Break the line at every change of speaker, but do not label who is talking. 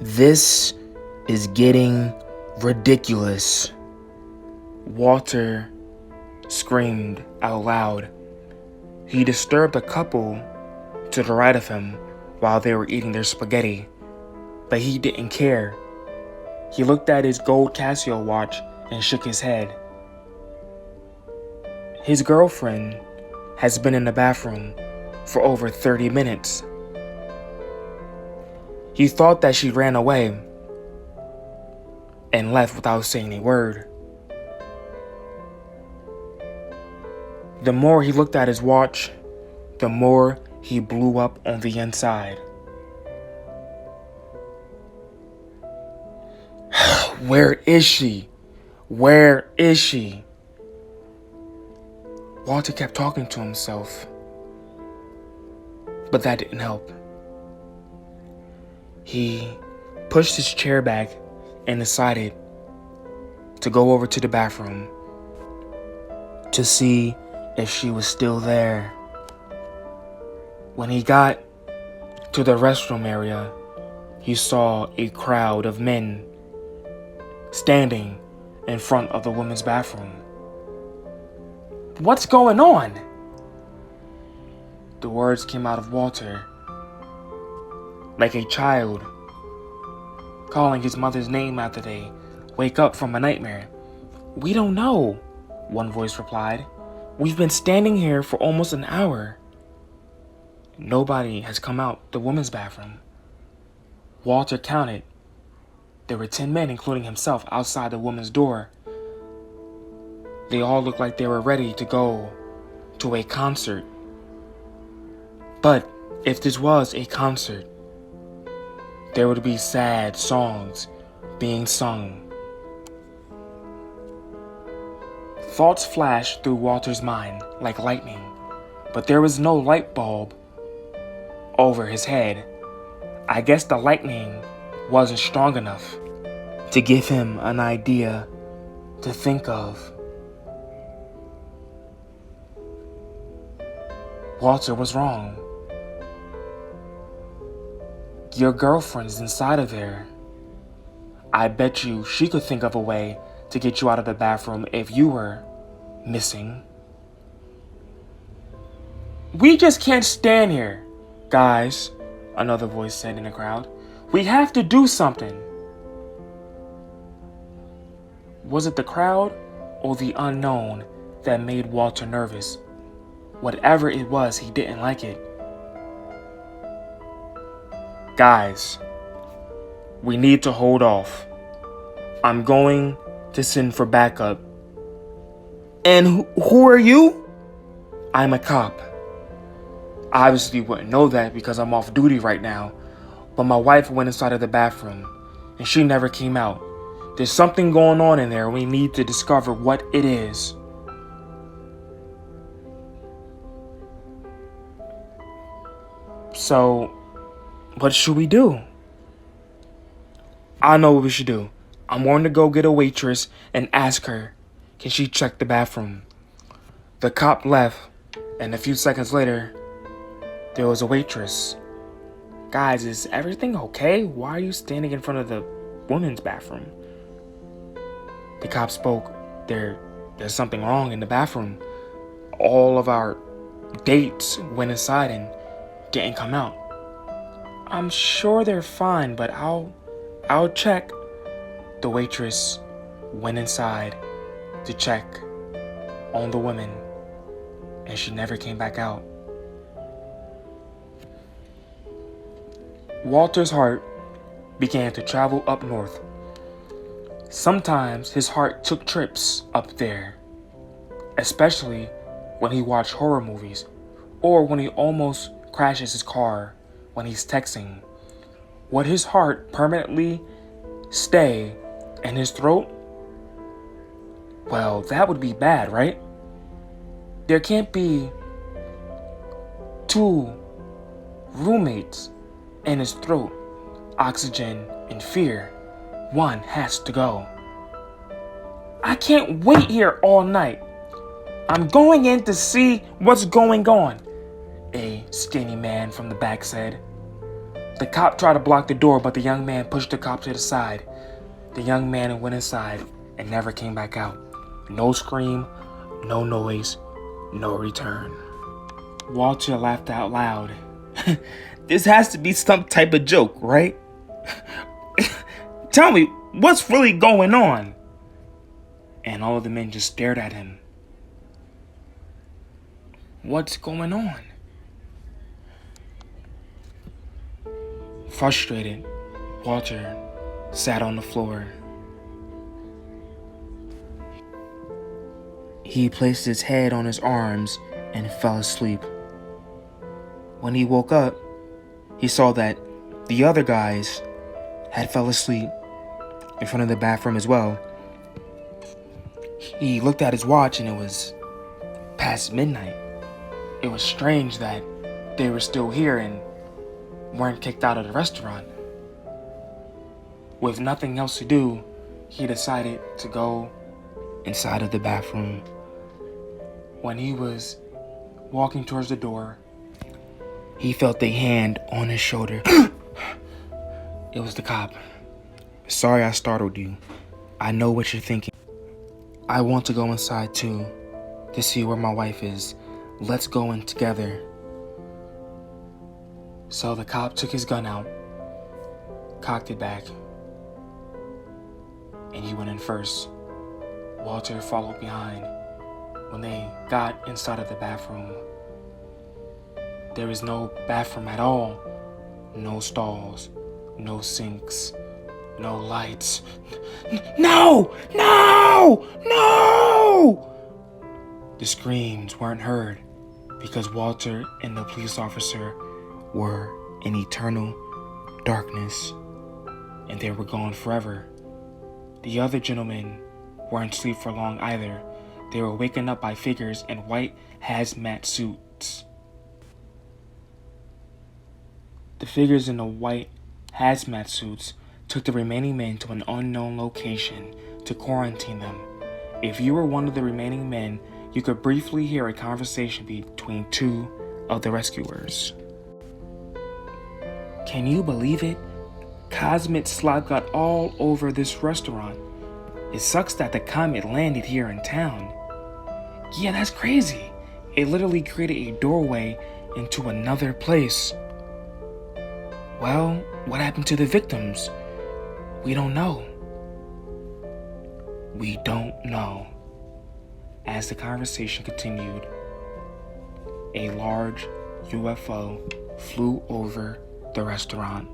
This is getting ridiculous. Walter screamed out loud. He disturbed a couple to the right of him while they were eating their spaghetti, but he didn't care. He looked at his gold Casio watch and shook his head. His girlfriend has been in the bathroom for over 30 minutes. He thought that she ran away and left without saying a word. The more he looked at his watch, the more he blew up on the inside. Where is she? Where is she? Walter kept talking to himself, but that didn't help. He pushed his chair back and decided to go over to the bathroom to see if she was still there. When he got to the restroom area, he saw a crowd of men standing in front of the women's bathroom. What's going on? The words came out of Walter like a child calling his mother's name after they wake up from a nightmare. We don't know, one voice replied. We've been standing here for almost an hour. Nobody has come out the women's bathroom. Walter counted. There were 10 men, including himself, outside the woman's door. They all looked like they were ready to go to a concert. But if this was a concert, there would be sad songs being sung. Thoughts flashed through Walter's mind like lightning, but there was no light bulb over his head. I guess the lightning wasn't strong enough to give him an idea to think of. Walter was wrong. Your girlfriend's inside of there. I bet you she could think of a way to get you out of the bathroom if you were missing. We just can't stand here, guys, another voice said in the crowd. We have to do something. Was it the crowd or the unknown that made Walter nervous? Whatever it was, he didn't like it. Guys, we need to hold off. I'm going to send for backup. And who are you? I'm a cop. I obviously wouldn't know that because I'm off duty right now, but my wife went inside of the bathroom and she never came out. There's something going on in there. We need to discover what it is. So, what should we do? I know what we should do. I'm going to go get a waitress and ask her, can she check the bathroom? The cop left, and a few seconds later, there was a waitress. Guys, is everything okay? Why are you standing in front of the women's bathroom? The cop spoke. There's something wrong in the bathroom. All of our dates went inside and didn't come out. I'm sure they're fine, but I'll check. The waitress went inside to check on the women, and she never came back out. Walter's heart began to travel up north. Sometimes his heart took trips up there, especially when he watched horror movies or when he almost crashes his car when he's texting. Would his heart permanently stay in his throat? Well, that would be bad, right? There can't be two roommates in his throat. Oxygen and fear. One has to go. I can't wait here all night. I'm going in to see what's going on, a skinny man from the back said. The cop tried to block the door, but the young man pushed the cop to the side. The young man went inside and never came back out. No scream, no noise, no return. Walter laughed out loud. This has to be some type of joke, right? Tell me, what's really going on? And all of the men just stared at him. What's going on? Frustrated, Walter sat on the floor. He placed his head on his arms and fell asleep. When he woke up, he saw that the other guys had fell asleep in front of the bathroom as well. He looked at his watch and it was past midnight. It was strange that they were still here and weren't kicked out of the restaurant. With nothing else to do, he decided to go inside of the bathroom. When he was walking towards the door, he felt a hand on his shoulder. It was the cop. Sorry I startled you. I know what you're thinking. I want to go inside too, to see where my wife is. Let's go in together. So the cop took his gun out, cocked it back, and he went in first. Walter followed behind. When they got inside of the bathroom, there was no bathroom at all. No stalls, no sinks, no lights. No! No! No! The screams weren't heard because Walter and the police officer were in eternal darkness, and they were gone forever. The other gentlemen weren't asleep for long either. They were waken up by figures in white hazmat suits. The figures in the white hazmat suits took the remaining men to an unknown location to quarantine them. If you were one of the remaining men, you could briefly hear a conversation between two of the rescuers. Can you believe it? Cosmic Slop got all over this restaurant. It sucks that the comet landed here in town. Yeah, that's crazy. It literally created a doorway into another place. Well, what happened to the victims? We don't know. We don't know. As the conversation continued, a large UFO flew over the restaurant.